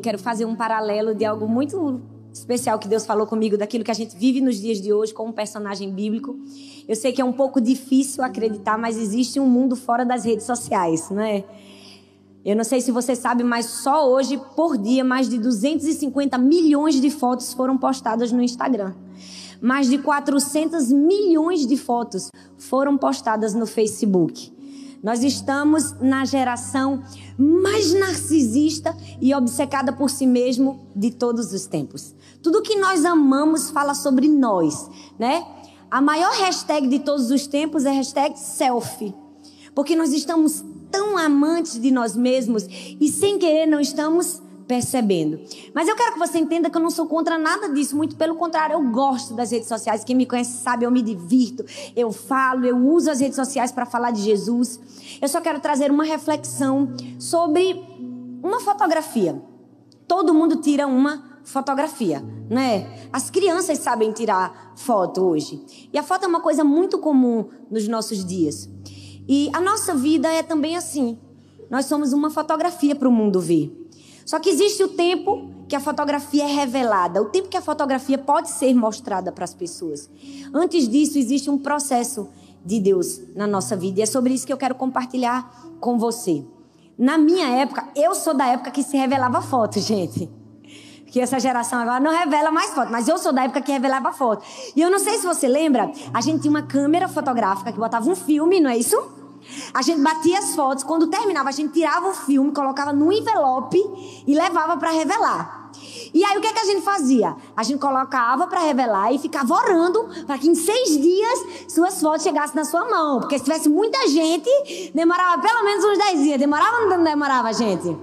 Quero fazer um paralelo de algo muito especial que Deus falou comigo, daquilo que a gente vive nos dias de hoje com um personagem bíblico. Eu sei que é um pouco difícil acreditar, mas existe um mundo fora das redes sociais, não é? Eu não sei se você sabe, mas só hoje, por dia, mais de 250 milhões de fotos foram postadas no Instagram. Mais de 400 milhões de fotos foram postadas no Facebook. Nós estamos na geração mais narcisista e obcecada por si mesmo de todos os tempos. Tudo que nós amamos fala sobre nós, né? A maior hashtag de todos os tempos é hashtag selfie. Porque nós estamos tão amantes de nós mesmos e sem querer não estamos percebendo. Mas eu quero que você entenda que eu não sou contra nada disso, muito pelo contrário, eu gosto das redes sociais. Quem me conhece sabe, eu me divirto, eu falo, eu uso as redes sociais para falar de Jesus. Eu só quero trazer uma reflexão sobre uma fotografia. Todo mundo tira uma fotografia, né? As crianças sabem tirar foto hoje. E a foto é uma coisa muito comum nos nossos dias. E a nossa vida é também assim. Nós somos uma fotografia para o mundo ver. Só que existe o tempo que a fotografia é revelada, o tempo que a fotografia pode ser mostrada para as pessoas. Antes disso, existe um processo de Deus na nossa vida. E é sobre isso que eu quero compartilhar com você. Na minha época, eu sou da época que se revelava foto, gente. Porque essa geração agora não revela mais foto, mas eu sou da época que revelava foto. E eu não sei se você lembra, a gente tinha uma câmera fotográfica que botava um filme, não é isso? A gente batia as fotos, quando terminava a gente tirava o filme, colocava no envelope e levava para revelar. E aí o que é que a gente fazia? A gente colocava para revelar e ficava orando para que em 6 dias suas fotos chegassem na sua mão. Porque se tivesse muita gente, demorava pelo menos uns 10 dias. Demorava ou não demorava, gente?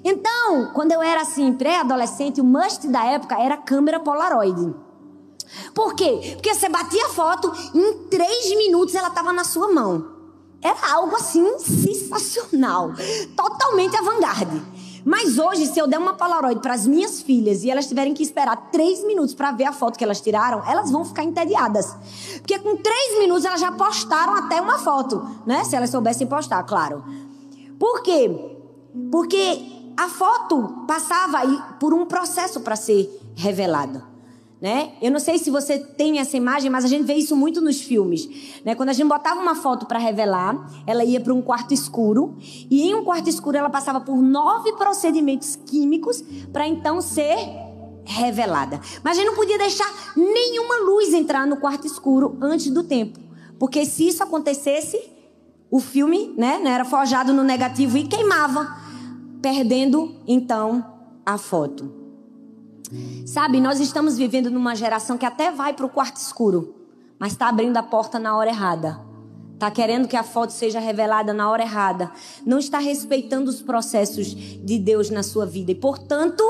Então, quando eu era assim, pré-adolescente, o must da época era câmera Polaroid. Por quê? Porque você batia a foto e em 3 minutos ela estava na sua mão. Era algo assim sensacional, totalmente avant-garde. Mas hoje, se eu der uma Polaroid para as minhas filhas e elas tiverem que esperar 3 minutos para ver a foto que elas tiraram, elas vão ficar entediadas. Porque com 3 minutos elas já postaram até uma foto, né? Se elas soubessem postar, claro. Por quê? Porque a foto passava por um processo para ser revelada. Né? Eu não sei se você tem essa imagem, mas a gente vê isso muito nos filmes, né? Quando a gente botava uma foto para revelar, ela ia para um quarto escuro, e em um quarto escuro ela passava por 9 procedimentos químicos para então ser revelada. Mas a gente não podia deixar nenhuma luz entrar no quarto escuro antes do tempo, porque se isso acontecesse, o filme, né, era forjado no negativo e queimava, perdendo então a foto. Sabe, nós estamos vivendo numa geração que até vai para o quarto escuro, mas está abrindo a porta na hora errada. Está querendo que a foto seja revelada na hora errada. Não está respeitando os processos de Deus na sua vida e, portanto,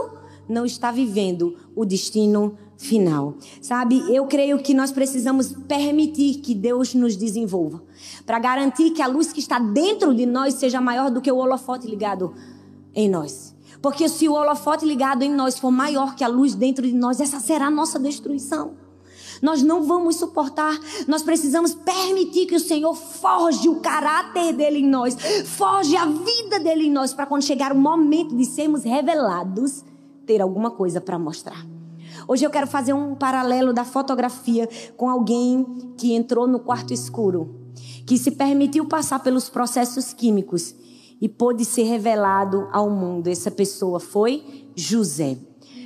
não está vivendo o destino final. Sabe, eu creio que nós precisamos permitir que Deus nos desenvolva, para garantir que a luz que está dentro de nós seja maior do que o holofote ligado em nós. Porque se o holofote ligado em nós for maior que a luz dentro de nós, essa será a nossa destruição. Nós não vamos suportar. Nós precisamos permitir que o Senhor forge o caráter dele em nós, forge a vida dele em nós, para quando chegar o momento de sermos revelados, ter alguma coisa para mostrar. Hoje eu quero fazer um paralelo da fotografia com alguém que entrou no quarto escuro, que se permitiu passar pelos processos químicos e pôde ser revelado ao mundo. Essa pessoa foi José.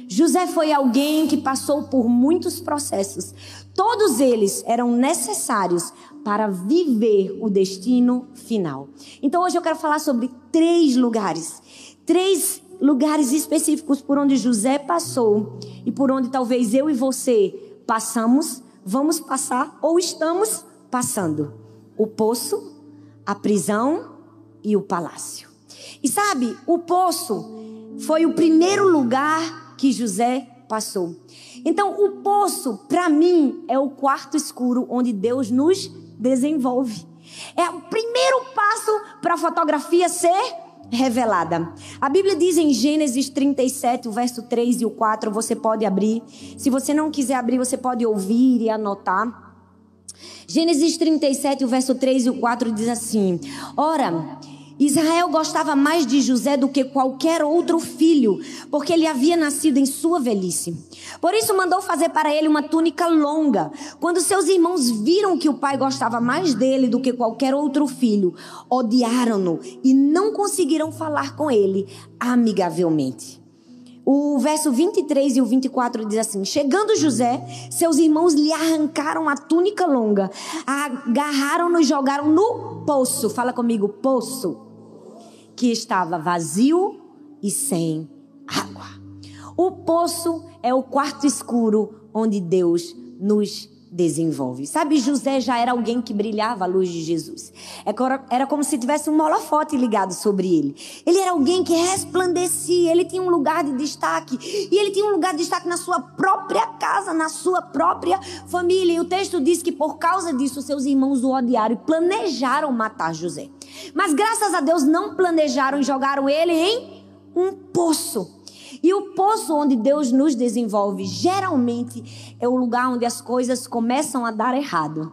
José foi alguém que passou por muitos processos. Todos eles eram necessários para viver o destino final. Então hoje eu quero falar sobre 3 lugares. 3 lugares específicos por onde José passou e por onde talvez eu e você passamos, vamos passar ou estamos passando. O poço, a prisão e o palácio. E sabe, o poço foi o primeiro lugar que José passou. Então o poço, para mim, é o quarto escuro onde Deus nos desenvolve. É o primeiro passo para a fotografia ser revelada. A Bíblia diz em Gênesis 37, o verso 3 e o 4, você pode abrir. Se você não quiser abrir, você pode ouvir e anotar. Gênesis 37, o verso 3 e o 4 diz assim: Ora, Israel gostava mais de José do que qualquer outro filho, porque ele havia nascido em sua velhice. Por isso mandou fazer para ele uma túnica longa. Quando seus irmãos viram que o pai gostava mais dele do que qualquer outro filho, odiaram-no e não conseguiram falar com ele amigavelmente. O verso 23 e o 24 diz assim: chegando José, seus irmãos lhe arrancaram a túnica longa, agarraram-no e jogaram no poço. Fala comigo, poço. Que estava vazio e sem água. O poço é o quarto escuro onde Deus nos desenvolve. Sabe, José já era alguém que brilhava a luz de Jesus. Era como se tivesse um holofote ligado sobre ele. Ele era alguém que resplandecia, ele tinha um lugar de destaque. E ele tinha um lugar de destaque na sua própria casa, na sua própria família. E o texto diz que por causa disso, seus irmãos o odiaram e planejaram matar José. Mas graças a Deus não planejaram e jogaram ele em um poço. E o poço onde Deus nos desenvolve, geralmente, é o lugar onde as coisas começam a dar errado.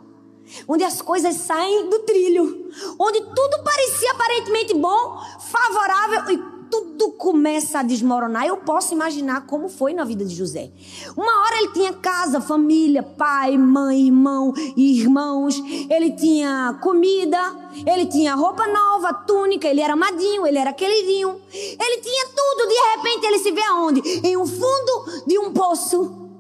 Onde as coisas saem do trilho. Onde tudo parecia aparentemente bom, favorável e tudo começa a desmoronar. Eu posso imaginar como foi na vida de José. Uma hora ele tinha casa, família, pai, mãe, irmão e irmãos. Ele tinha comida, ele tinha roupa nova, túnica, ele era amadinho, ele era queridinho. Ele tinha tudo, de repente ele se vê aonde? Em um fundo de um poço,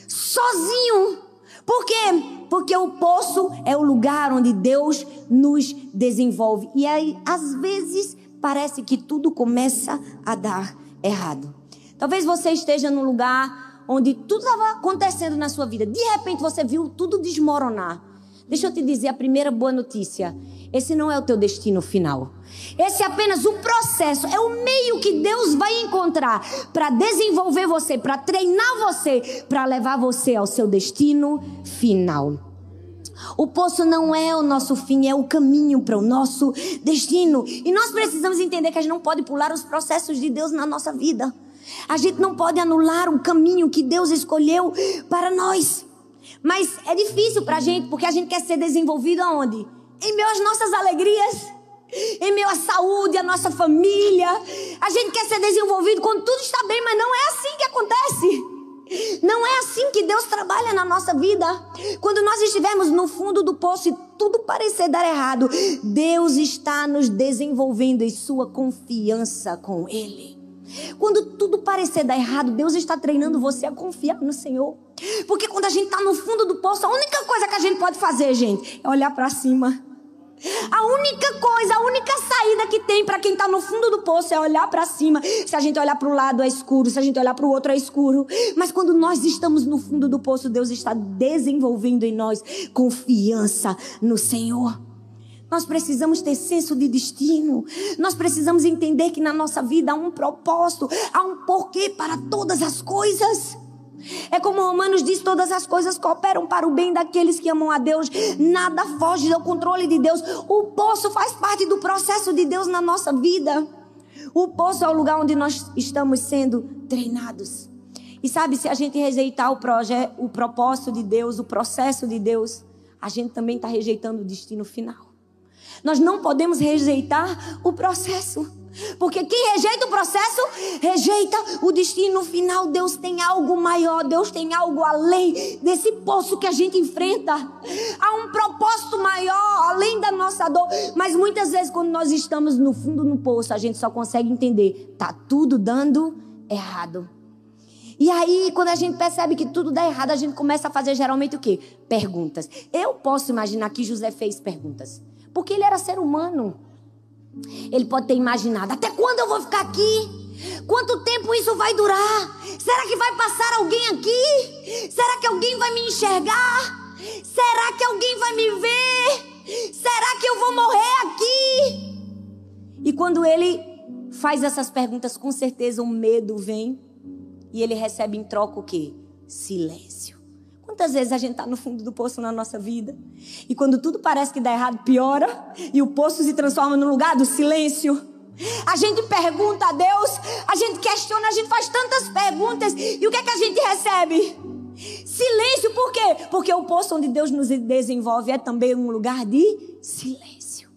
sozinho. Por quê? Porque o poço é o lugar onde Deus nos desenvolve. E aí, às vezes, parece que tudo começa a dar errado. Talvez você esteja num lugar onde tudo estava acontecendo na sua vida. De repente você viu tudo desmoronar. Deixa eu te dizer a primeira boa notícia. Esse não é o teu destino final. Esse é apenas o processo. É o meio que Deus vai encontrar para desenvolver você, para treinar você, para levar você ao seu destino final. O poço não é o nosso fim, é o caminho para o nosso destino. E nós precisamos entender que a gente não pode pular os processos de Deus na nossa vida. A gente não pode anular o caminho que Deus escolheu para nós. Mas é difícil para a gente, porque a gente quer ser desenvolvido aonde? Em meio às nossas alegrias, em meio à saúde, à nossa família. A gente quer ser desenvolvido quando tudo está bem, mas não é assim que acontece. Não é assim que Deus trabalha na nossa vida. Quando nós estivermos no fundo do poço e tudo parecer dar errado, Deus está nos desenvolvendo em sua confiança com Ele. Quando tudo parecer dar errado, Deus está treinando você a confiar no Senhor. Porque quando a gente está no fundo do poço, a única coisa que a gente pode fazer, gente, é olhar para cima. A única coisa, a única saída que tem para quem está no fundo do poço é olhar para cima. Se a gente olhar para o lado é escuro, se a gente olhar para o outro é escuro. Mas quando nós estamos no fundo do poço, Deus está desenvolvendo em nós confiança no Senhor. Nós precisamos ter senso de destino. Nós precisamos entender que na nossa vida há um propósito, há um porquê para todas as coisas. É como Romanos diz, todas as coisas cooperam para o bem daqueles que amam a Deus. Nada foge do controle de Deus. O poço faz parte do processo de Deus na nossa vida. O poço é o lugar onde nós estamos sendo treinados. E sabe, se a gente rejeitar o propósito de Deus, o processo de Deus, a gente também está rejeitando o destino final. Nós não podemos rejeitar o processo. Porque quem rejeita o processo, rejeita o destino final. Deus tem algo maior, Deus tem algo além desse poço que a gente enfrenta. Há um propósito maior, além da nossa dor. Mas muitas vezes quando nós estamos no fundo do poço, a gente só consegue entender, está tudo dando errado. E aí, quando a gente percebe que tudo dá errado, a gente começa a fazer geralmente o quê? Perguntas. Eu posso imaginar que José fez perguntas, porque ele era ser humano. Ele pode ter imaginado, até quando eu vou ficar aqui? Quanto tempo isso vai durar? Será que vai passar alguém aqui? Será que alguém vai me enxergar? Será que alguém vai me ver? Será que eu vou morrer aqui? E quando ele faz essas perguntas, com certeza o medo vem. E ele recebe em troca o quê? Silêncio. Quantas vezes a gente está no fundo do poço na nossa vida? E quando tudo parece que dá errado, piora. E o poço se transforma no lugar do silêncio. A gente pergunta a Deus, a gente questiona, a gente faz tantas perguntas. E o que é que a gente recebe? Silêncio, por quê? Porque o poço onde Deus nos desenvolve é também um lugar de silêncio.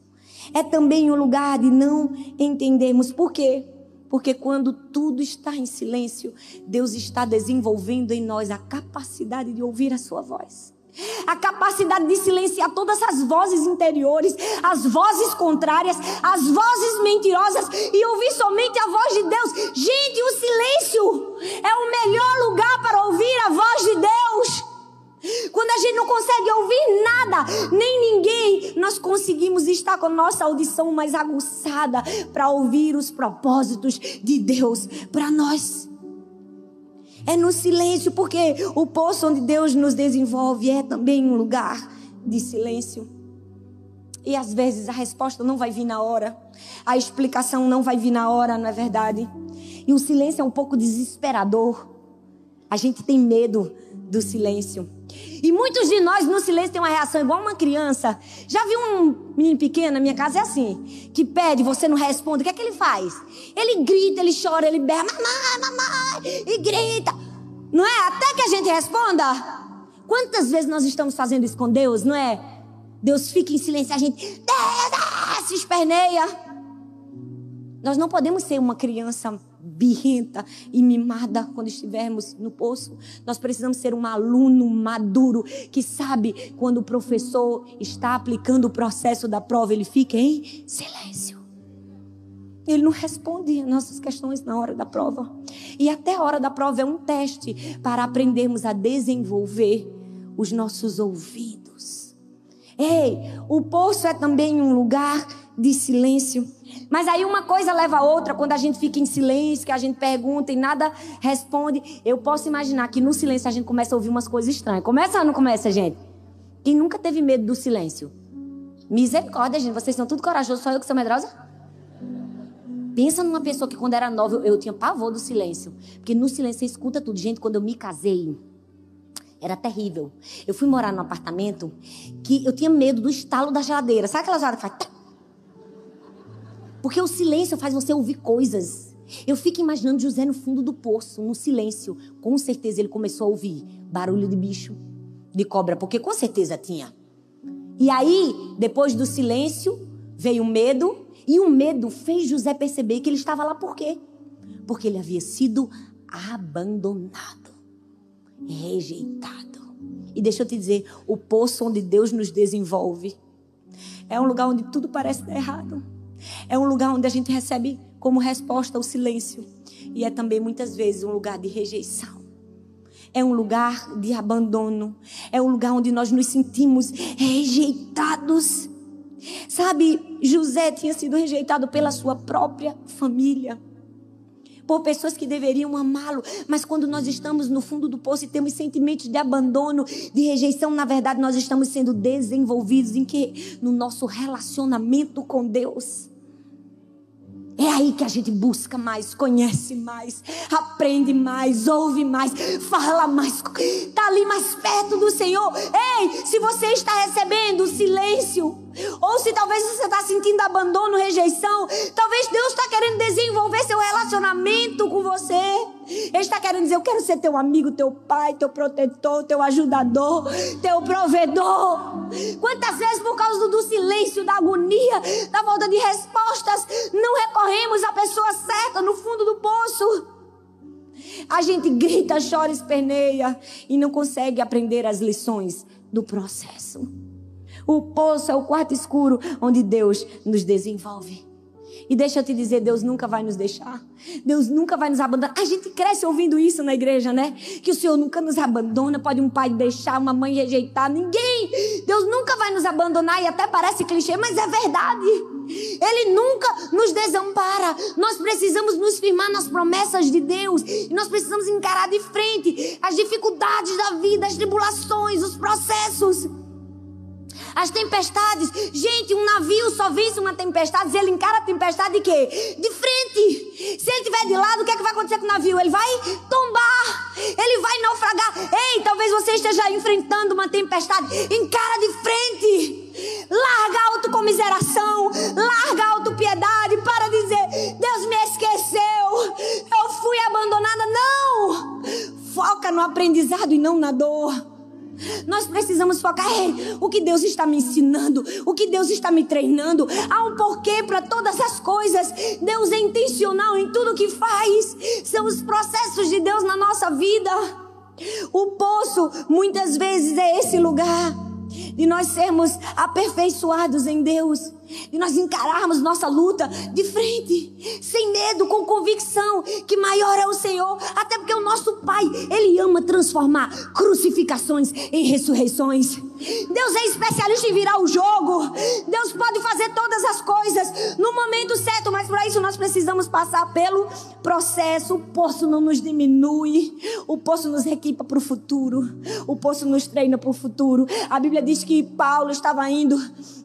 é também um lugar de não entendermos. Por quê? Porque quando tudo está em silêncio, Deus está desenvolvendo em nós a capacidade de ouvir a sua voz. A capacidade de silenciar todas as vozes interiores, as vozes contrárias, as vozes mentirosas e ouvir somente a voz de Deus. Gente, o silêncio é o melhor lugar para ouvir a voz de Deus. Quando a gente não consegue ouvir nada, nem ninguém, nós conseguimos estar com a nossa audição mais aguçada para ouvir os propósitos de Deus para nós. É no silêncio, porque o poço onde Deus nos desenvolve é também um lugar de silêncio. E às vezes a resposta não vai vir na hora, a explicação não vai vir na hora, não é verdade? E o silêncio é um pouco desesperador. A gente tem medo do silêncio. E muitos de nós no silêncio tem uma reação igual uma criança. Já viu um menino pequeno na minha casa? É assim, que pede, você não responde. O que é que ele faz? Ele grita, ele chora, ele berra, mamãe, mamãe, e grita. Não é? Até que a gente responda. Quantas vezes nós estamos fazendo isso com Deus, não é? Deus fica em silêncio, a gente se esperneia. Nós não podemos ser uma criança birrenta e mimada quando estivermos no poço. Nós precisamos ser um aluno maduro que sabe quando o professor está aplicando o processo da prova, ele fica em silêncio. Ele não responde às nossas questões na hora da prova. E até a hora da prova é um teste para aprendermos a desenvolver os nossos ouvidos. Ei, o poço é também um lugar de silêncio. Mas aí uma coisa leva a outra, quando a gente fica em silêncio, que a gente pergunta e nada responde. Eu posso imaginar que no silêncio a gente começa a ouvir umas coisas estranhas. Começa ou não começa, gente? Quem nunca teve medo do silêncio? Misericórdia, gente, vocês são tudo corajosos, só eu que sou medrosa? Pensa numa pessoa que quando era nova, eu tinha pavor do silêncio. Porque no silêncio você escuta tudo. Gente, quando eu me casei, era terrível. Eu fui morar num apartamento que eu tinha medo do estalo da geladeira. Sabe aquela geladeira que faz... Porque o silêncio faz você ouvir coisas. Eu fico imaginando José no fundo do poço, no silêncio. Com certeza ele começou a ouvir barulho de bicho, de cobra, porque com certeza tinha. E aí, depois do silêncio, veio o medo. E o medo fez José perceber que ele estava lá por quê? Porque ele havia sido abandonado, rejeitado. E deixa eu te dizer, o poço onde Deus nos desenvolve é um lugar onde tudo parece dar errado. É um lugar onde a gente recebe como resposta o silêncio. E é também muitas vezes um lugar de rejeição. É um lugar de abandono. É um lugar onde nós nos sentimos rejeitados. Sabe, José tinha sido rejeitado pela sua própria família. Por pessoas que deveriam amá-lo. Mas quando nós estamos no fundo do poço e temos sentimentos de abandono, de rejeição, na verdade nós estamos sendo desenvolvidos em quê? No nosso relacionamento com Deus. É aí que a gente busca mais, conhece mais, aprende mais, ouve mais, fala mais, está ali mais perto do Senhor. Ei, se você está recebendo silêncio, ou se talvez você está sentindo abandono, rejeição, talvez Deus está querendo desenvolver seu relacionamento com você. Ele está querendo dizer, eu quero ser teu amigo, teu pai, teu protetor, teu ajudador, teu provedor. Quantas vezes por causa do silêncio, da agonia, da falta de respostas, não recorremos à pessoa certa no fundo do poço. A gente grita, chora, esperneia e não consegue aprender as lições do processo. O poço é o quarto escuro onde Deus nos desenvolve. E deixa eu te dizer, Deus nunca vai nos deixar. Deus nunca vai nos abandonar. A gente cresce ouvindo isso na igreja, né? Que o Senhor nunca nos abandona. Pode um pai deixar, uma mãe rejeitar. Ninguém. Deus nunca vai nos abandonar. E até parece clichê, mas é verdade. Ele nunca nos desampara. Nós precisamos nos firmar nas promessas de Deus. E nós precisamos encarar de frente as dificuldades da vida, as tribulações, os processos. As tempestades. Gente, um navio só vence uma tempestade se ele encara a tempestade de quê? De frente. Se ele estiver de lado, o que é que vai acontecer com o navio? Ele vai tombar. Ele vai naufragar. Ei, talvez você esteja enfrentando uma tempestade. Encara de frente. Larga a autocomiseração. Larga a autopiedade. Para dizer, Deus me esqueceu. Eu fui abandonada. Não. Foca no aprendizado e não na dor. Nós precisamos focar. O que Deus está me ensinando, o que Deus está me treinando. Há um porquê para todas as coisas. Deus é intencional em tudo que faz. São os processos de Deus na nossa vida. O poço muitas vezes é esse lugar de nós sermos aperfeiçoados em Deus, de nós encararmos nossa luta de frente, sem medo, com convicção que maior é o Senhor. Até porque o nosso Pai, Ele ama transformar crucificações em ressurreições. Deus é especialista em virar o jogo. Deus pode fazer todas as coisas no momento certo, mas para isso nós precisamos passar pelo processo. O poço não nos diminui, o poço nos equipa para o futuro, o poço nos treina para o futuro. A Bíblia diz que Paulo estava indo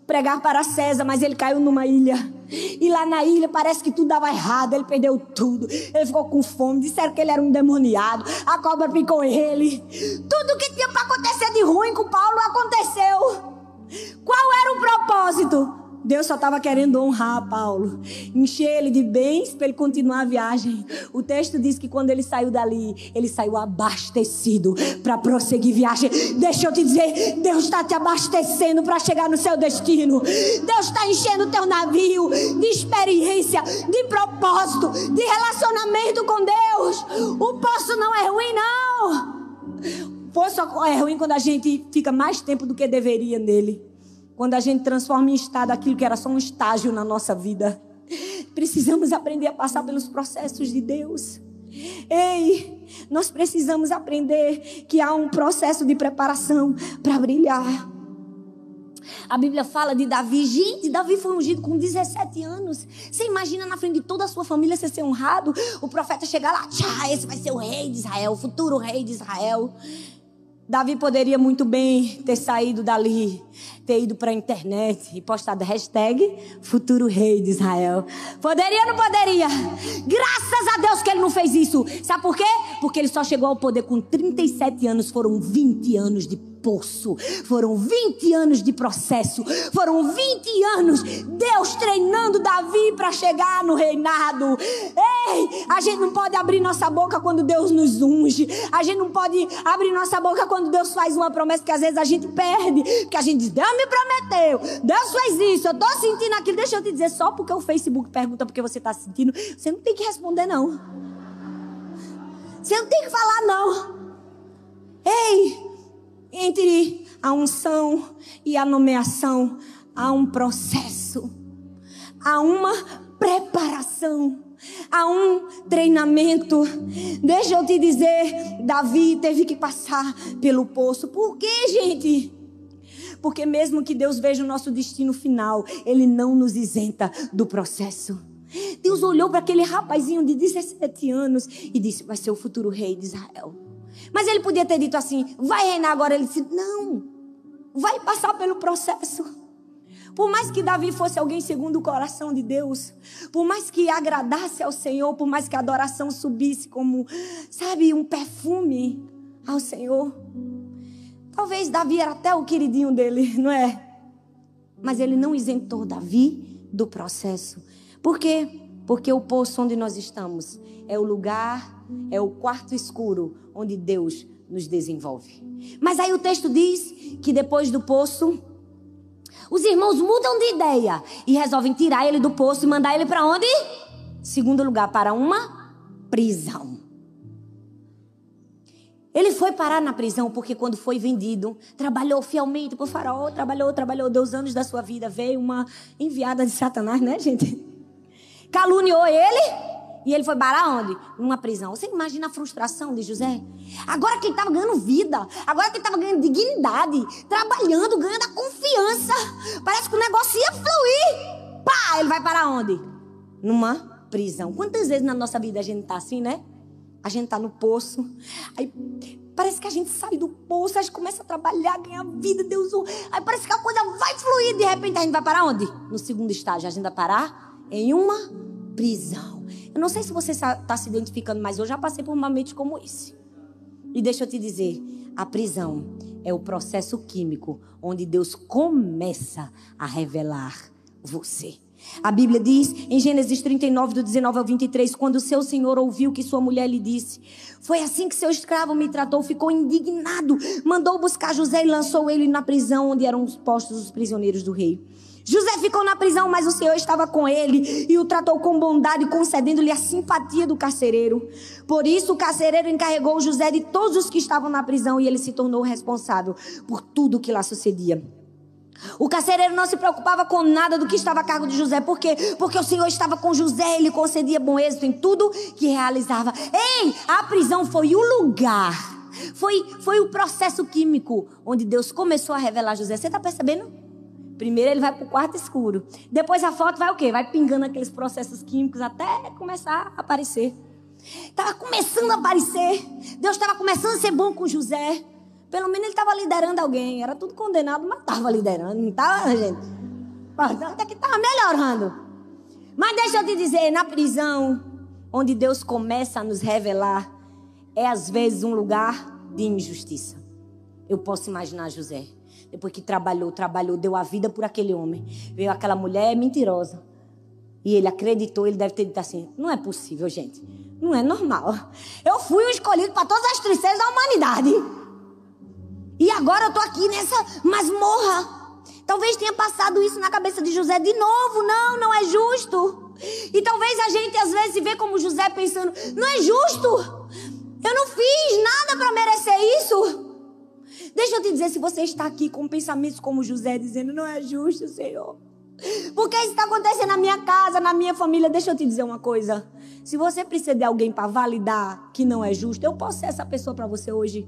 pregar para César, mas ele caiu numa ilha. E lá na ilha parece que tudo dava errado. Ele perdeu tudo. Ele ficou com fome. Disseram que ele era um endemoniado. A cobra picou ele. Tudo que tinha para acontecer de ruim com Paulo aconteceu. Qual era o propósito? Deus só estava querendo honrar Paulo, encher ele de bens para ele continuar a viagem. O texto diz que quando ele saiu dali, ele saiu abastecido para prosseguir viagem. Deixa eu te dizer, Deus está te abastecendo para chegar no seu destino. Deus está enchendo o teu navio de experiência, de propósito, de relacionamento com Deus. O poço não é ruim, não. O poço é ruim quando a gente fica mais tempo do que deveria nele. Quando a gente transforma em estado aquilo que era só um estágio na nossa vida. Precisamos aprender a passar pelos processos de Deus. Ei, nós precisamos aprender que há um processo de preparação para brilhar. A Bíblia fala de Davi. Gente, Davi foi ungido com 17 anos. Você imagina na frente de toda a sua família você ser honrado? O profeta chegar lá, esse vai ser o rei de Israel, o futuro rei de Israel. Davi poderia muito bem ter saído dali, ter ido para a internet e postado hashtag futuro rei de Israel. Poderia ou não poderia? Graças a Deus que ele não fez isso. Sabe por quê? Porque ele só chegou ao poder com 37 anos. Foram 20 anos de poço. Foram 20 anos de processo. Foram 20 anos Deus treinando Davi para chegar no reinado. Ei, a gente não pode abrir nossa boca quando Deus nos unge. A gente não pode abrir nossa boca quando Deus faz uma promessa que às vezes a gente perde. Porque a gente diz, Deus me prometeu, Deus fez isso, eu estou sentindo aquilo. Deixa eu te dizer, só porque o Facebook pergunta porque você está sentindo, você não tem que responder não. Você não tem que falar não. Ei, entre a unção e a nomeação há um processo, há uma preparação, há um treinamento. Deixa eu te dizer, Davi teve que passar pelo poço. Por quê, gente? Porque mesmo que Deus veja o nosso destino final, Ele não nos isenta do processo. Deus olhou para aquele rapazinho de 17 anos e disse, vai ser o futuro rei de Israel. Mas Ele podia ter dito assim, vai reinar agora. Ele disse, não, vai passar pelo processo. Por mais que Davi fosse alguém segundo o coração de Deus, por mais que agradasse ao Senhor, por mais que a adoração subisse como, sabe, um perfume ao Senhor. Talvez Davi era até o queridinho dele, não é? Mas ele não isentou Davi do processo. Por quê? Porque o poço onde nós estamos é o lugar, é o quarto escuro onde Deus nos desenvolve. Mas aí o texto diz que depois do poço, os irmãos mudam de ideia e resolvem tirar ele do poço e mandar ele para onde? Segundo lugar, para uma prisão. Ele foi parar na prisão porque quando foi vendido, trabalhou fielmente para o faraó, trabalhou, deu os anos da sua vida. Veio uma enviada de Satanás, né, gente? Caluniou ele e ele foi parar onde? Numa prisão. Você imagina a frustração de José? Agora que ele estava ganhando vida, agora que ele estava ganhando dignidade, trabalhando, ganhando a confiança, parece que o negócio ia fluir. Pá, ele vai parar onde? Numa prisão. Quantas vezes na nossa vida a gente está assim, né? A gente está no poço, aí parece que a gente sai do poço, a gente começa a trabalhar, ganhar vida, Deus, aí parece que a coisa vai fluir, de repente a gente vai parar onde? No segundo estágio, a gente vai parar em uma prisão. Eu não sei se você está se identificando, mas eu já passei por momentos como esse. E deixa eu te dizer, a prisão é o processo químico onde Deus começa a revelar você. A Bíblia diz, em Gênesis 39, do 19 ao 23, quando o seu senhor ouviu que sua mulher lhe disse: foi assim que seu escravo me tratou, ficou indignado, mandou buscar José e lançou ele na prisão onde eram postos os prisioneiros do rei. José ficou na prisão, mas o Senhor estava com ele e o tratou com bondade, concedendo-lhe a simpatia do carcereiro. Por isso o carcereiro encarregou José de todos os que estavam na prisão e ele se tornou responsável por tudo o que lá sucedia. O carcereiro não se preocupava com nada do que estava a cargo de José. Por quê? Porque o Senhor estava com José. Ele concedia bom êxito em tudo que realizava. Ei, a prisão foi o lugar. Foi o processo químico onde Deus começou a revelar José. Você está percebendo? Primeiro ele vai para o quarto escuro. Depois a foto vai o quê? Vai pingando aqueles processos químicos até começar a aparecer. Estava começando a aparecer. Deus estava começando a ser bom com José. Pelo menos ele estava liderando alguém. Era tudo condenado, mas estava liderando. Não estava, gente? Até que estava melhorando. Mas deixa eu te dizer, na prisão, onde Deus começa a nos revelar, é às vezes um lugar de injustiça. Eu posso imaginar José. Depois que trabalhou, deu a vida por aquele homem. Veio aquela mulher mentirosa. E ele acreditou, ele deve ter dito assim: não é possível, gente. Não é normal. Eu fui o escolhido para todas as tristezas da humanidade. E agora eu estou aqui nessa masmorra. Talvez tenha passado isso na cabeça de José de novo. Não é justo. E talvez a gente às vezes se vê como José pensando: não é justo. Eu não fiz nada para merecer isso. Deixa eu te dizer, se você está aqui com pensamentos como José, dizendo: não é justo, Senhor. Porque isso está acontecendo na minha casa, na minha família. Deixa eu te dizer uma coisa. Se você precisa de alguém para validar que não é justo, eu posso ser essa pessoa para você hoje.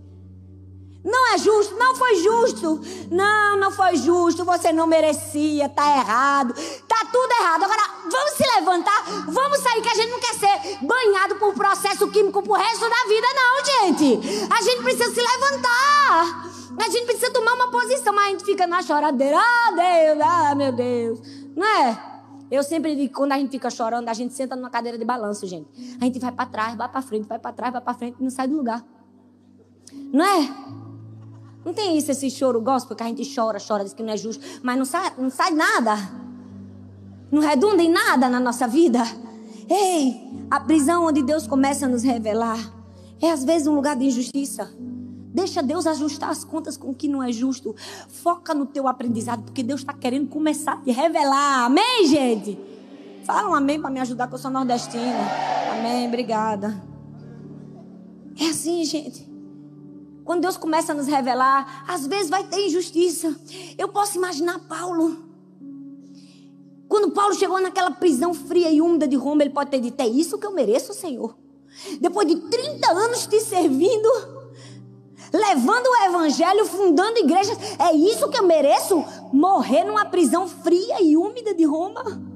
Não é justo, não foi justo. Não foi justo, você não merecia, tá errado. Tá tudo errado. Agora, vamos se levantar, vamos sair, que a gente não quer ser banhado por processo químico pro resto da vida, não, gente. A gente precisa se levantar. A gente precisa tomar uma posição, mas a gente fica na choradeira. Deus, meu Deus. Não é? Eu sempre digo que quando a gente fica chorando, a gente senta numa cadeira de balanço, gente. A gente vai pra trás, vai pra frente, vai pra trás, vai pra frente e não sai do lugar. Não é? Não tem isso, esse choro gospel, que a gente chora, diz que não é justo, mas não sai nada. Não redunda em nada na nossa vida. Ei, a prisão onde Deus começa a nos revelar é às vezes um lugar de injustiça. Deixa Deus ajustar as contas com o que não é justo. Foca no teu aprendizado, porque Deus está querendo começar a te revelar. Amém, gente? Fala um amém para me ajudar, que eu sou nordestina. Amém, obrigada. É assim, gente. Quando Deus começa a nos revelar, às vezes vai ter injustiça. Eu posso imaginar Paulo. Quando Paulo chegou naquela prisão fria e úmida de Roma, ele pode ter dito: é isso que eu mereço, Senhor. Depois de 30 anos te servindo, levando o evangelho, fundando igrejas, é isso que eu mereço? Morrer numa prisão fria e úmida de Roma?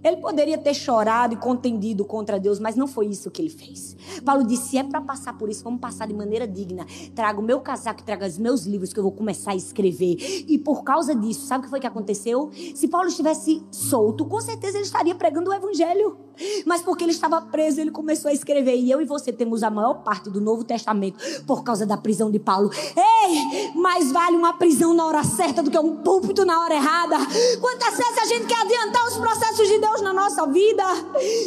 Ele poderia ter chorado e contendido contra Deus, mas não foi isso que ele fez. Paulo disse: se é para passar por isso, vamos passar de maneira digna. Traga o meu casaco, traga os meus livros que eu vou começar a escrever. E por causa disso, sabe o que foi que aconteceu? Se Paulo estivesse solto, com certeza ele estaria pregando o evangelho. Mas porque ele estava preso, ele começou a escrever. E eu e você temos a maior parte do Novo Testamento por causa da prisão de Paulo. Ei, mais vale uma prisão na hora certa do que um púlpito na hora errada. Quantas vezes a gente quer adiantar os processos de Deus na nossa vida?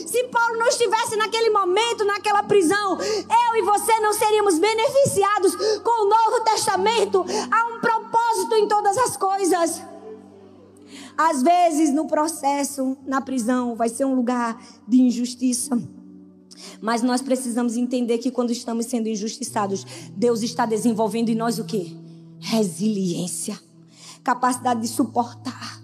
Se Paulo não estivesse naquele momento, naquela prisão, eu e você não seríamos beneficiados com o Novo Testamento. Há um propósito em todas as coisas. Às vezes no processo, na prisão, vai ser um lugar de injustiça. Mas nós precisamos entender que quando estamos sendo injustiçados, Deus está desenvolvendo em nós o quê? Resiliência. Capacidade de suportar,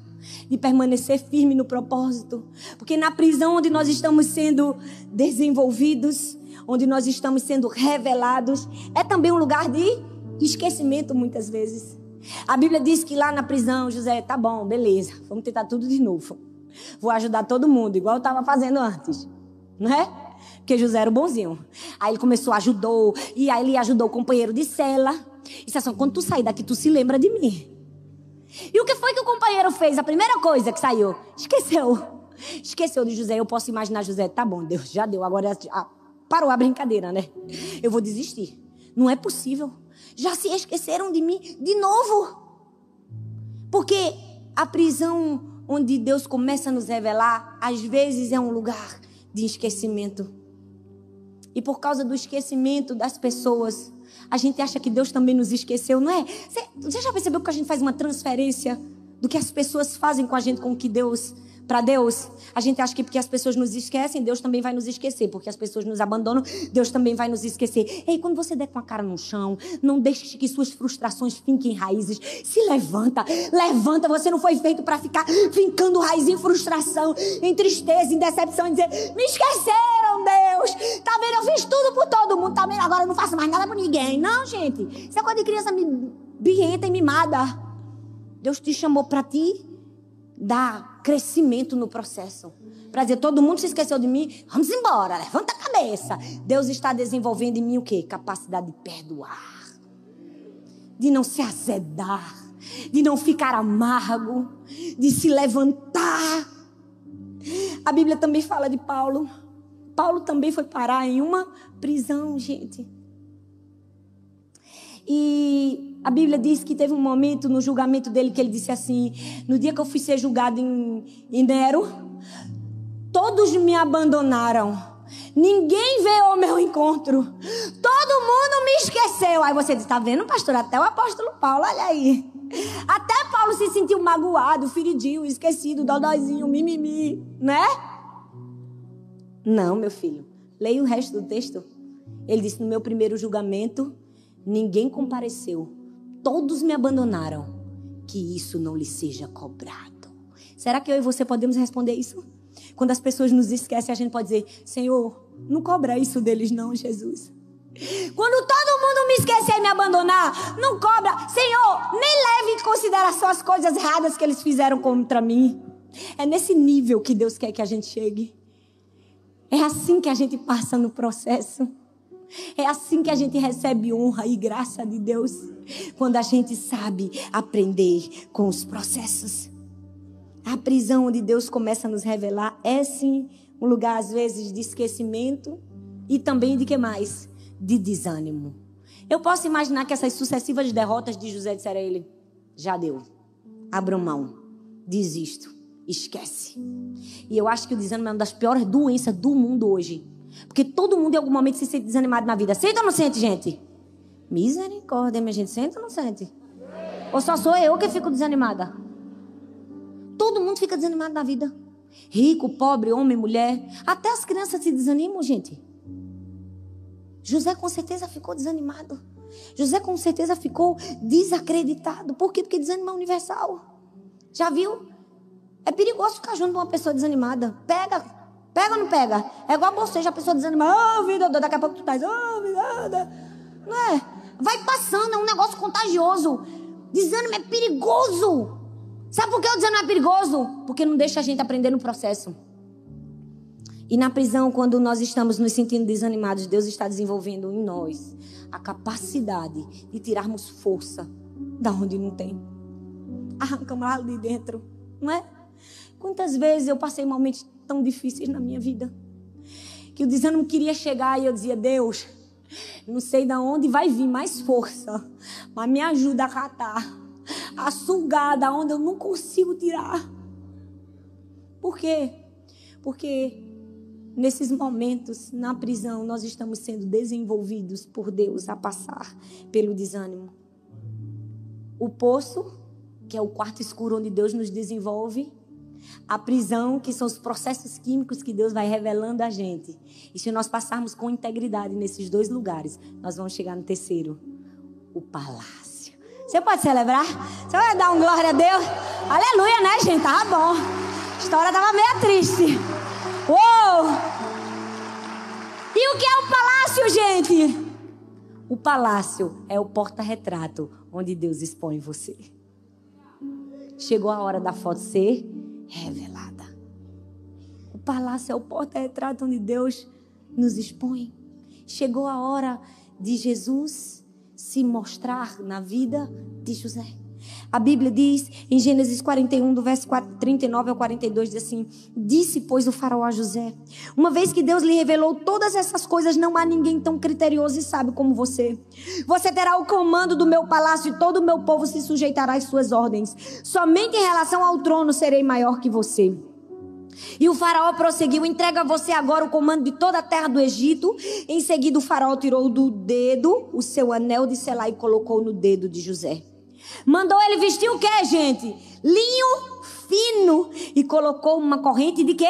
de permanecer firme no propósito. Porque na prisão onde nós estamos sendo desenvolvidos, onde nós estamos sendo revelados, é também um lugar de esquecimento muitas vezes. A Bíblia diz que lá na prisão, José: tá bom, beleza, vamos tentar tudo de novo. Vou ajudar todo mundo, igual eu estava fazendo antes. Não é? Porque José era o bonzinho. Aí ele começou, ajudou. E aí ele ajudou o companheiro de cela. E disse assim: quando tu sair daqui, tu se lembra de mim. E o que foi que o companheiro fez? A primeira coisa que saiu: esqueceu de José. Eu posso imaginar José: tá bom, Deus já deu, agora parou a brincadeira, né? Eu vou desistir. Não é possível. Já se esqueceram de mim de novo. Porque a prisão onde Deus começa a nos revelar, às vezes é um lugar de esquecimento. E por causa do esquecimento das pessoas, a gente acha que Deus também nos esqueceu, não é? Você já percebeu que a gente faz uma transferência do que as pessoas fazem com a gente, com o que Deus... Para Deus, a gente acha que porque as pessoas nos esquecem, Deus também vai nos esquecer. Porque as pessoas nos abandonam, Deus também vai nos esquecer. Ei, quando você der com a cara no chão, não deixe que suas frustrações finquem raízes. Se levanta, levanta. Você não foi feito para ficar fincando raiz em frustração, em tristeza, em decepção, em dizer, me esqueceram, Deus. Tá vendo? Eu fiz tudo por todo mundo. Tá vendo? Agora eu não faço mais nada por ninguém. Não, gente. Isso é coisa de criança birrenta e mimada. Deus te chamou para ti dar crescimento no processo. Para dizer, todo mundo se esqueceu de mim, vamos embora, levanta a cabeça. Deus está desenvolvendo em mim o quê? Capacidade de perdoar, de não se azedar, de não ficar amargo, de se levantar. A Bíblia também fala de Paulo. Paulo também foi parar em uma prisão, gente. E a Bíblia diz que teve um momento no julgamento dele que ele disse assim, no dia que eu fui ser julgado em Nero, todos me abandonaram. Ninguém veio ao meu encontro. Todo mundo me esqueceu. Aí você diz, tá vendo, pastor? Até o apóstolo Paulo, olha aí. Até Paulo se sentiu magoado, feridinho, esquecido, dodóizinho, mimimi, né? Não, meu filho. Leia o resto do texto. Ele disse, no meu primeiro julgamento, ninguém compareceu. Todos me abandonaram. Que isso não lhe seja cobrado. Será que eu e você podemos responder isso? Quando as pessoas nos esquecem, a gente pode dizer, Senhor, não cobra isso deles não, Jesus. Quando todo mundo me esquecer e me abandonar, não cobra. Senhor, nem leve em consideração as coisas erradas que eles fizeram contra mim. É nesse nível que Deus quer que a gente chegue. É assim que a gente passa no processo. É assim que a gente recebe honra e graça de Deus. Quando a gente sabe aprender com os processos. A prisão onde Deus começa a nos revelar é sim um lugar às vezes de esquecimento e também de que mais? De desânimo. Eu posso imaginar que essas sucessivas derrotas de José disseram a ele, já deu, abra mão, desisto, esquece. E eu acho que o desânimo é uma das piores doenças do mundo hoje. Porque todo mundo em algum momento se sente desanimado na vida. Sente ou não sente, gente? Misericórdia, minha gente, sente ou não sente? Ou só sou eu que fico desanimada? Todo mundo fica desanimado na vida. Rico, pobre, homem, mulher. Até as crianças se desanimam, gente. José com certeza ficou desanimado. José com certeza ficou desacreditado. Por quê? Porque desânimo é universal. Já viu? É perigoso ficar junto de uma pessoa desanimada. Pega ou não pega? É igual você, a pessoa desanima. Oh, vida, daqui a pouco tu tá. Oh, vida. Não é? Vai passando, é um negócio contagioso. Desânimo é perigoso. Sabe por que o desânimo é perigoso? Porque não deixa a gente aprender no processo. E na prisão, quando nós estamos nos sentindo desanimados, Deus está desenvolvendo em nós a capacidade de tirarmos força da onde não tem. Arrancamos lá de dentro, não é? Quantas vezes eu passei momentos tão difíceis na minha vida que o desânimo queria chegar e eu dizia, Deus, não sei de onde vai vir mais força, mas me ajuda a catar, a sugar da onde eu não consigo tirar. Por quê? Porque nesses momentos, na prisão, nós estamos sendo desenvolvidos por Deus a passar pelo desânimo. O poço, que é o quarto escuro onde Deus nos desenvolve. A prisão, que são os processos químicos que Deus vai revelando a gente. E se nós passarmos com integridade nesses dois lugares, nós vamos chegar no terceiro, o palácio. Você pode celebrar? Você vai dar um glória a Deus? Aleluia, né, gente? Tá bom. A história estava meio triste. Uou! E o que é o palácio, gente? O palácio é o porta-retrato onde Deus expõe você. Chegou a hora da foto ser revelada. O palácio é o porta-retrato onde Deus nos expõe. Chegou a hora de Jesus se mostrar na vida de José. A Bíblia diz, em Gênesis 41, do verso 39 ao 42, diz assim: disse, pois, o faraó a José: uma vez que Deus lhe revelou todas essas coisas, não há ninguém tão criterioso e sábio como você. Você terá o comando do meu palácio e todo o meu povo se sujeitará às suas ordens. Somente em relação ao trono serei maior que você. E o faraó prosseguiu: entrega a você agora o comando de toda a terra do Egito. Em seguida o faraó tirou do dedo o seu anel de selá e colocou no dedo de José. Mandou ele vestir o que, gente? Linho fino. E colocou uma corrente de quê?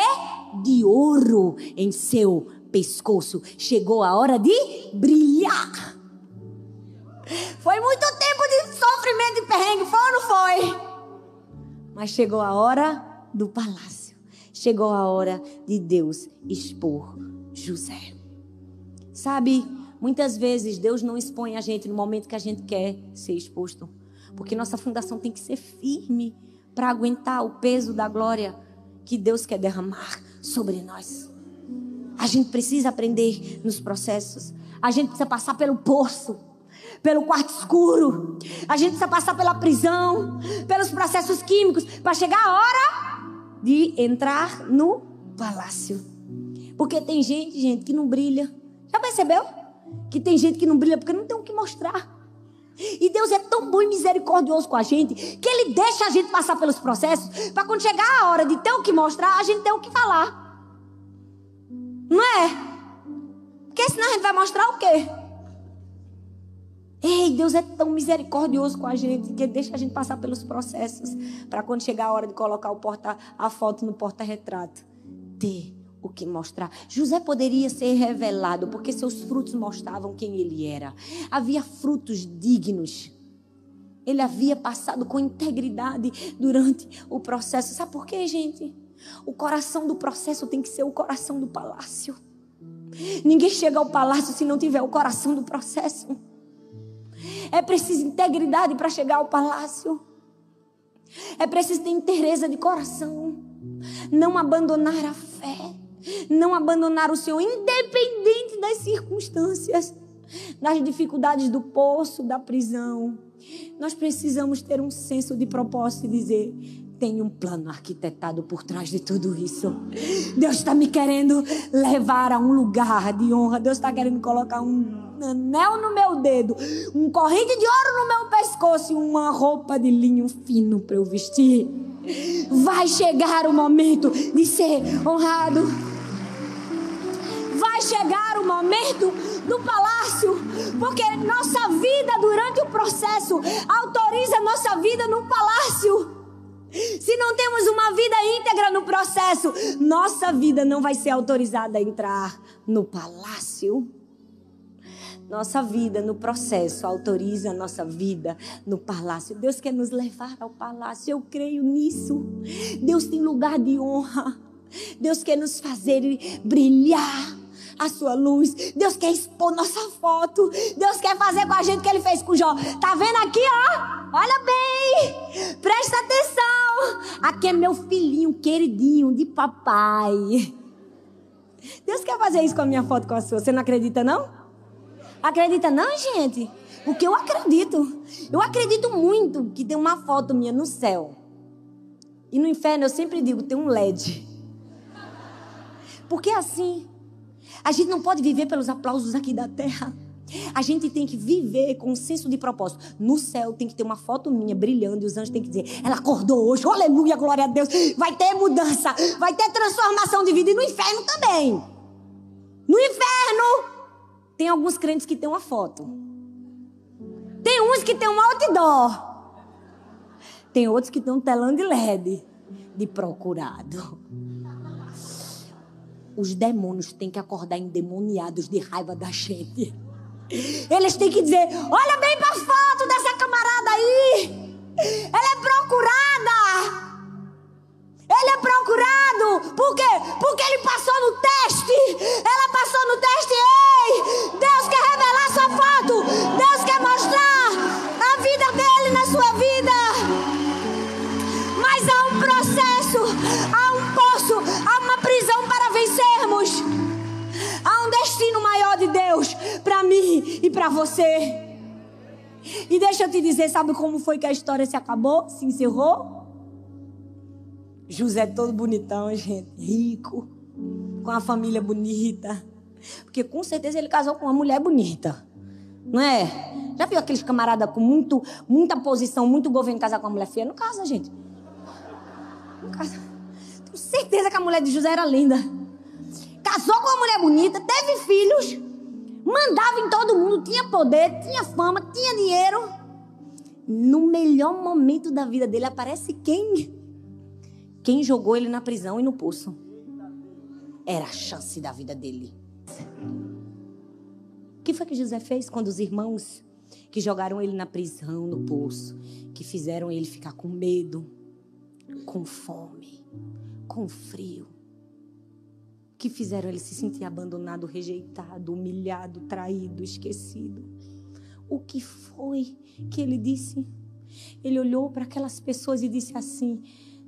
De ouro em seu pescoço. Chegou a hora de brilhar. Foi muito tempo de sofrimento e perrengue, foi ou não foi? Mas chegou a hora do palácio. Chegou a hora de Deus expor José. Sabe, muitas vezes Deus não expõe a gente no momento que a gente quer ser exposto. Porque nossa fundação tem que ser firme para aguentar o peso da glória que Deus quer derramar sobre nós. A gente precisa aprender nos processos. A gente precisa passar pelo poço, pelo quarto escuro. A gente precisa passar pela prisão, pelos processos químicos, para chegar a hora de entrar no palácio. Porque tem gente que não brilha. Já percebeu? Que tem gente que não brilha porque não tem o que mostrar. E Deus é tão bom e misericordioso com a gente que Ele deixa a gente passar pelos processos para quando chegar a hora de ter o que mostrar, a gente ter o que falar. Não é? Porque senão a gente vai mostrar o quê? Ei, Deus é tão misericordioso com a gente que Ele deixa a gente passar pelos processos para quando chegar a hora de colocar a foto no porta-retrato, ter o que mostrar. José poderia ser revelado porque seus frutos mostravam quem ele era. Havia frutos dignos. Ele havia passado com integridade durante o processo. Sabe por quê, gente? O coração do processo tem que ser o coração do palácio. Ninguém chega ao palácio se não tiver o coração do processo. É preciso integridade para chegar ao palácio. É preciso ter inteireza de coração. Não abandonar a fé. Não abandonar o Senhor, independente das circunstâncias, das dificuldades do poço, da prisão. Nós precisamos ter um senso de propósito e dizer: tem um plano arquitetado por trás de tudo isso. Deus está me querendo levar a um lugar de honra. Deus está querendo colocar um anel no meu dedo, um corrente de ouro no meu pescoço e uma roupa de linho fino para eu vestir. Vai chegar o momento de ser honrado. Vai chegar o momento do palácio, porque nossa vida durante o processo autoriza nossa vida no palácio. Se não temos uma vida íntegra no processo, nossa vida não vai ser autorizada a entrar no palácio. Nossa vida no processo autoriza a nossa vida no palácio. Deus quer nos levar ao palácio, eu creio nisso. Deus tem lugar de honra. Deus quer nos fazer brilhar a sua luz. Deus quer expor nossa foto. Deus quer fazer com a gente o que Ele fez com Jó. Tá vendo aqui, ó? Olha bem, presta atenção. Aqui é meu filhinho queridinho de papai. Deus quer fazer isso com a minha foto, com a sua. Você não acredita, não? Acredita não, gente? Porque eu acredito. Eu acredito muito que tem uma foto minha no céu. E no inferno eu sempre digo, tem um LED. Porque assim, a gente não pode viver pelos aplausos aqui da terra. A gente tem que viver com um senso de propósito. No céu tem que ter uma foto minha brilhando e os anjos têm que dizer, ela acordou hoje, aleluia, glória a Deus. Vai ter mudança, vai ter transformação de vida. E no inferno também. No inferno tem alguns crentes que têm uma foto. Tem uns que têm um outdoor. Tem outros que têm um telão de LED de procurado. Os demônios têm que acordar endemoniados de raiva da gente. Eles têm que dizer, olha bem para a foto dessa camarada aí. Ela é procurada. Ele é procurado. Por quê? Porque ele passou no teste. Ela passou no teste. Ei, Deus quer revelar sua foto. Deus quer mostrar a vida dele na sua vida. Mas há um processo, há um poço, há uma prisão para vencermos. Há um destino maior de Deus para mim e para você. E deixa eu te dizer, sabe como foi que a história se acabou? Se encerrou? José todo bonitão, gente, rico, com a família bonita. Porque com certeza ele casou com uma mulher bonita, não é? Já viu aqueles camaradas com muita posição, muito governo casar com uma mulher feia? Não casa, gente. Não casa. Tenho certeza que a mulher de José era linda. Casou com uma mulher bonita, teve filhos, mandava em todo mundo, tinha poder, tinha fama, tinha dinheiro. No melhor momento da vida dele aparece quem? Quem jogou ele na prisão e no poço. Era a chance da vida dele. O que foi que José fez quando os irmãos que jogaram ele na prisão, no poço, que fizeram ele ficar com medo, com fome, com frio, que fizeram ele se sentir abandonado, rejeitado, humilhado, traído, esquecido? O que foi que ele disse? Ele olhou para aquelas pessoas e disse assim: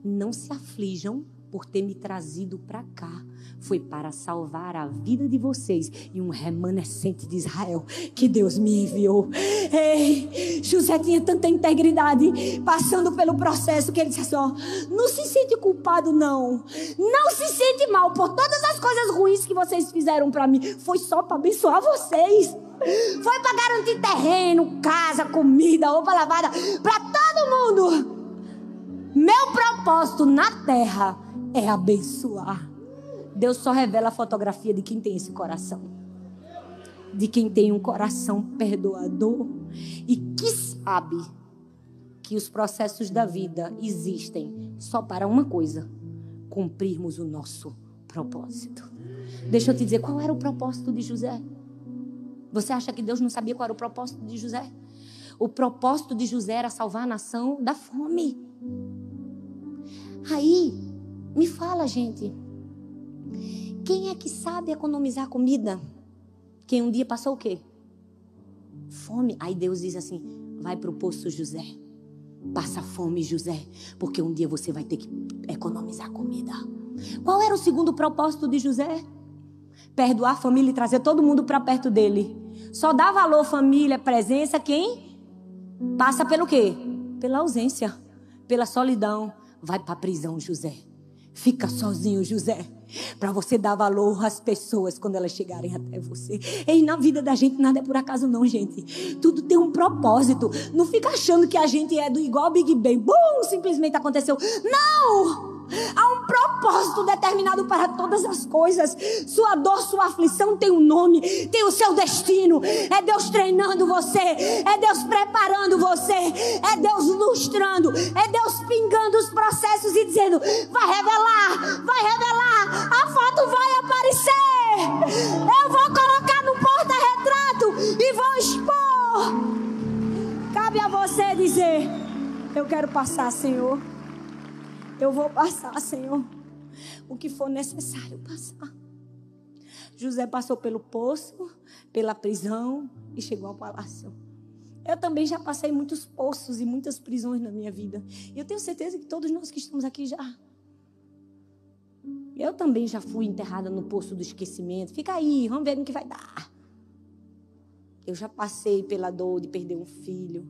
não se aflijam por ter me trazido para cá. Foi para salvar a vida de vocês e um remanescente de Israel que Deus me enviou. Ei, José tinha tanta integridade, passando pelo processo, que ele disse assim, ó, não se sente culpado não. Não se sente mal por todas as coisas ruins que vocês fizeram para mim. Foi só para abençoar vocês. Foi para garantir terreno, casa, comida, roupa lavada para todo mundo. Meu propósito na terra é abençoar. Deus só revela a fotografia de quem tem esse coração. De quem tem um coração perdoador e que sabe que os processos da vida existem só para uma coisa: cumprirmos o nosso propósito. Deixa eu te dizer, qual era o propósito de José? Você acha que Deus não sabia qual era o propósito de José? O propósito de José era salvar a nação da fome. Aí, me fala, gente, quem é que sabe economizar comida? Quem um dia passou o quê? Fome. Aí Deus diz assim, vai para o poço, José. Passa fome, José, porque um dia você vai ter que economizar comida. Qual era o segundo propósito de José? Perdoar a família e trazer todo mundo para perto dele. Só dá valor, família, presença, quem passa pelo quê? Pela ausência, pela solidão. Vai para a prisão, José. Fica sozinho, José, para você dar valor às pessoas quando elas chegarem até você. E na vida da gente nada é por acaso não, gente. Tudo tem um propósito. Não fica achando que a gente é do igual Big Bang. Bum, simplesmente aconteceu. Não! Há um propósito determinado para todas as coisas. Sua dor, sua aflição tem um nome, tem o seu destino. É Deus treinando você, é Deus preparando você, é Deus lustrando, é Deus pingando os processos e dizendo, vai revelar, a foto vai aparecer, eu vou colocar no porta-retrato e vou expor. Cabe a você dizer, eu quero passar, Senhor. Eu vou passar, Senhor, o que for necessário passar. José passou pelo poço, pela prisão e chegou ao palácio. Eu também já passei muitos poços e muitas prisões na minha vida. E eu tenho certeza que todos nós que estamos aqui já. Eu também já fui enterrada no poço do esquecimento. Fica aí, vamos ver no que vai dar. Eu já passei pela dor de perder um filho.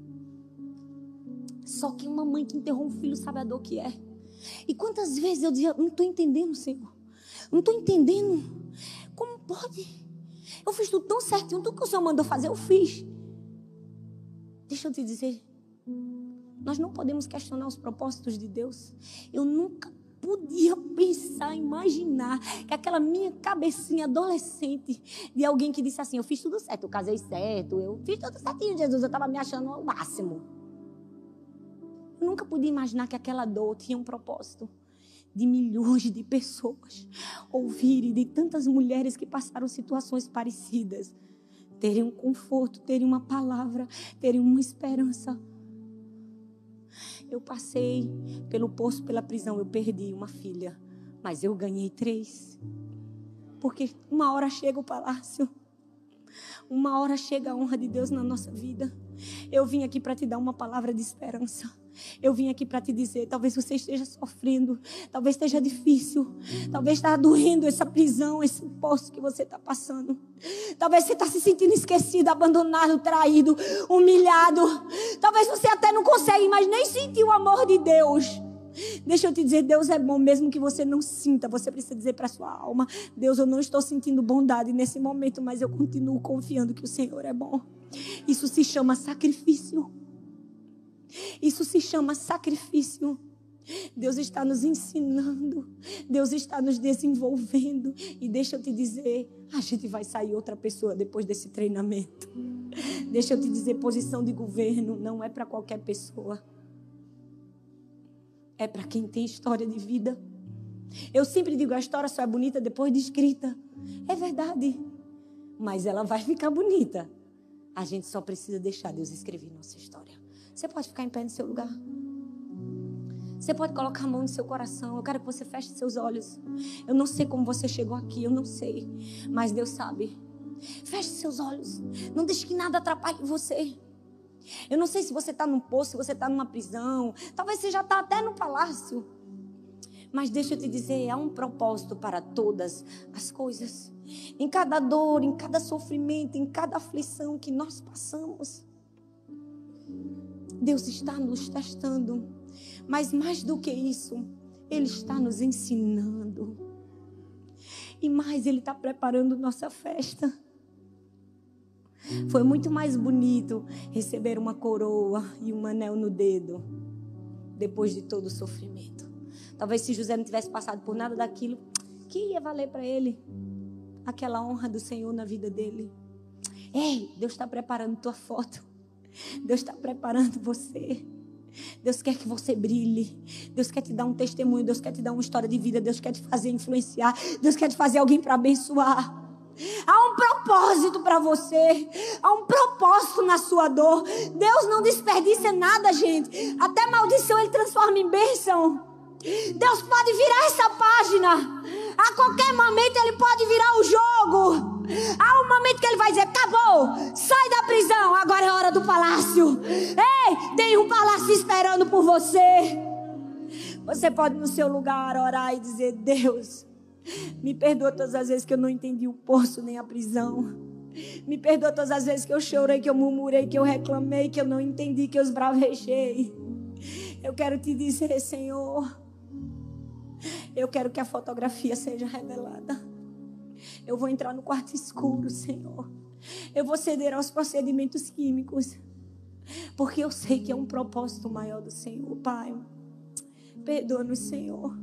Só que uma mãe que enterrou um filho sabe a dor que é. E quantas vezes eu dizia, não estou entendendo, Senhor. Não estou entendendo. Como pode? Eu fiz tudo tão certinho, tudo que o Senhor mandou fazer, eu fiz. Deixa eu te dizer, nós não podemos questionar os propósitos de Deus. Eu nunca podia pensar, imaginar que aquela minha cabecinha adolescente de alguém que disse assim, eu fiz tudo certo, eu casei certo, eu fiz tudo certinho, Jesus, eu estava me achando ao máximo. Eu nunca podia imaginar que aquela dor tinha um propósito de milhões de pessoas ouvirem, de tantas mulheres que passaram situações parecidas, terem um conforto, terem uma palavra, terem uma esperança. Eu passei pelo poço, pela prisão, eu perdi uma filha, mas eu ganhei 3. Porque uma hora chega o palácio, uma hora chega a honra de Deus na nossa vida. Eu vim aqui para te dar uma palavra de esperança. Eu vim aqui para te dizer, talvez você esteja sofrendo, talvez esteja difícil, talvez está doendo essa prisão, esse poço que você está passando. Talvez você está se sentindo esquecido, abandonado, traído, humilhado. Talvez você até não consegue mais nem sentir o amor de Deus. Deixa eu te dizer, Deus é bom, mesmo que você não sinta. Você precisa dizer para sua alma: Deus, eu não estou sentindo bondade nesse momento, mas eu continuo confiando que o Senhor é bom. Isso se chama sacrifício. Isso se chama sacrifício. Deus está nos ensinando, Deus está nos desenvolvendo. E deixa eu te dizer, a gente vai sair outra pessoa depois desse treinamento. Deixa eu te dizer, posição de governo não é para qualquer pessoa. É para quem tem história de vida. Eu sempre digo, a história só é bonita depois de escrita. É verdade, mas ela vai ficar bonita. A gente só precisa deixar Deus escrever nossa história. Você pode ficar em pé no seu lugar. Você pode colocar a mão no seu coração. Eu quero que você feche seus olhos. Eu não sei como você chegou aqui, eu não sei. Mas Deus sabe. Feche seus olhos. Não deixe que nada atrapalhe você. Eu não sei se você está num poço, se você está numa prisão. Talvez você já está até no palácio. Mas deixa eu te dizer, há um propósito para todas as coisas. Em cada dor, em cada sofrimento, em cada aflição que nós passamos, Deus está nos testando. Mas mais do que isso, Ele está nos ensinando. E mais, Ele está preparando nossa festa. Foi muito mais bonito receber uma coroa e um anel no dedo depois de todo o sofrimento. Talvez se José não tivesse passado por nada daquilo, que ia valer para ele aquela honra do Senhor na vida dele. Ei, Deus está preparando tua foto. Deus está preparando você. Deus quer que você brilhe. Deus quer te dar um testemunho. Deus quer te dar uma história de vida. Deus quer te fazer influenciar. Deus quer te fazer alguém para abençoar. Há um propósito para você. Há um propósito na sua dor. Deus não desperdiça nada, gente. Até maldição Ele transforma em bênção. Deus pode virar essa página. A qualquer momento Ele pode virar o jogo. Há um momento que Ele vai dizer: acabou, sai da prisão, agora é hora do palácio. Ei, tem um palácio esperando por você. Você pode no seu lugar orar e dizer: Deus, me perdoa todas as vezes que eu não entendi o poço nem a prisão. Me perdoa todas as vezes que eu chorei, que eu murmurei, que eu reclamei, que eu não entendi, que eu esbravejei. Eu quero te dizer, Senhor, eu quero que a fotografia seja revelada. Eu vou entrar no quarto escuro, Senhor. Eu vou ceder aos procedimentos químicos, porque eu sei que é um propósito maior do Senhor, Pai. Perdoa-nos, Senhor.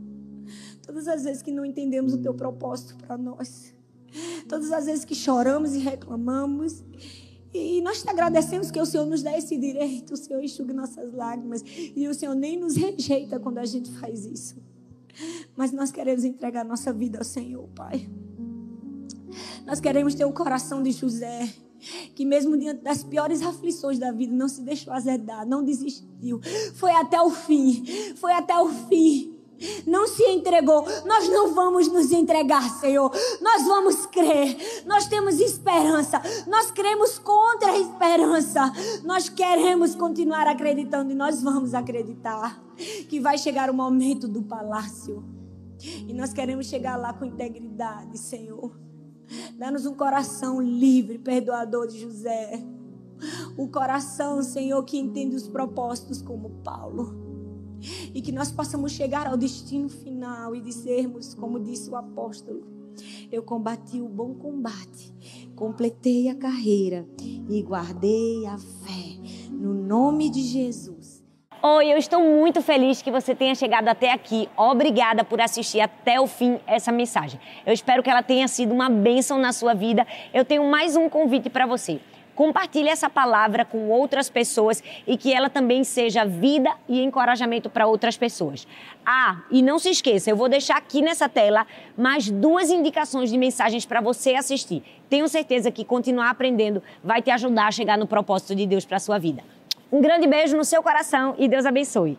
Todas as vezes que não entendemos o Teu propósito para nós. Todas as vezes que choramos e reclamamos. E nós te agradecemos que o Senhor nos dá esse direito. O Senhor enxuga nossas lágrimas. E o Senhor nem nos rejeita quando a gente faz isso. Mas nós queremos entregar nossa vida ao Senhor, Pai. Nós queremos ter o coração de José, que mesmo diante das piores aflições da vida, não se deixou azedar, não desistiu. Foi até o fim. Foi até o fim. Não se entregou. Nós não vamos nos entregar, Senhor. Nós vamos crer. Nós temos esperança. Nós cremos contra a esperança. Nós queremos continuar acreditando e nós vamos acreditar que vai chegar o momento do palácio. E nós queremos chegar lá com integridade, Senhor. Dá-nos um coração livre, perdoador de José. O coração, Senhor, que entende os propósitos como Paulo. E que nós possamos chegar ao destino final e dizermos, como disse o apóstolo: eu combati o bom combate, completei a carreira e guardei a fé, no nome de Jesus. Oi, eu estou muito feliz que você tenha chegado até aqui. Obrigada por assistir até o fim essa mensagem. Eu espero que ela tenha sido uma bênção na sua vida. Eu tenho mais um convite para você. Compartilhe essa palavra com outras pessoas e que ela também seja vida e encorajamento para outras pessoas. Ah, e não se esqueça, eu vou deixar aqui nessa tela mais 2 indicações de mensagens para você assistir. Tenho certeza que continuar aprendendo vai te ajudar a chegar no propósito de Deus para a sua vida. Um grande beijo no seu coração e Deus abençoe.